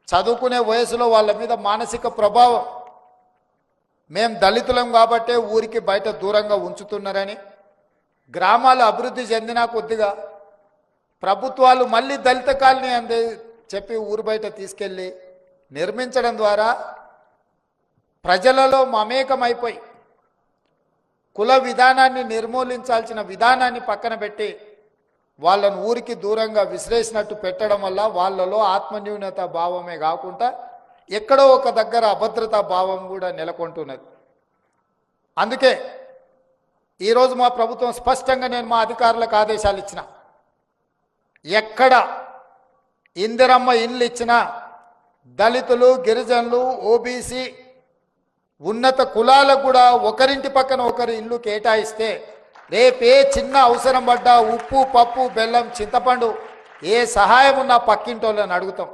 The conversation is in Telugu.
చదువుకునే వయసులో వాళ్ళ మీద మానసిక ప్రభావం, మేం దళితులం కాబట్టే ఊరికి బయట దూరంగా ఉంచుతున్నారని, గ్రామాలు అభివృద్ధి చెందినా కొద్దిగా ప్రభుత్వాలు మళ్ళీ దళిత కాలనీ అందే చెప్పి ఊరు బయట తీసుకెళ్ళి నిర్మించడం ద్వారా ప్రజలలో మమేకమైపోయి కుల విధానాన్ని నిర్మూలించాల్సిన విధానాన్ని పక్కన పెట్టి వాళ్ళను ఊరికి దూరంగా విసిరేసినట్టు పెట్టడం వల్ల వాళ్ళలో ఆత్మన్యూనత భావమే కాకుండా ఎక్కడో ఒక దగ్గర అభద్రతా భావం కూడా నెలకొంటున్నది. అందుకే ఈరోజు మా ప్రభుత్వం స్పష్టంగా నేను మా అధికారులకు ఆదేశాలు ఇచ్చిన, ఎక్కడ ఇందిరమ్మ ఇల్లు ఇచ్చినా దళితులు, గిరిజనులు, ఓబీసీ, ఉన్నత కులాలకు కూడా ఒకరింటి పక్కన ఒకరు ఇల్లు కేటాయిస్తే రేపే చిన్న అవసరం పడ్డా ఉప్పు, పప్పు, బెల్లం, చింతపండు ఏ సహాయం ఉన్నా పక్కింటోళ్ళని అడుగుతాం.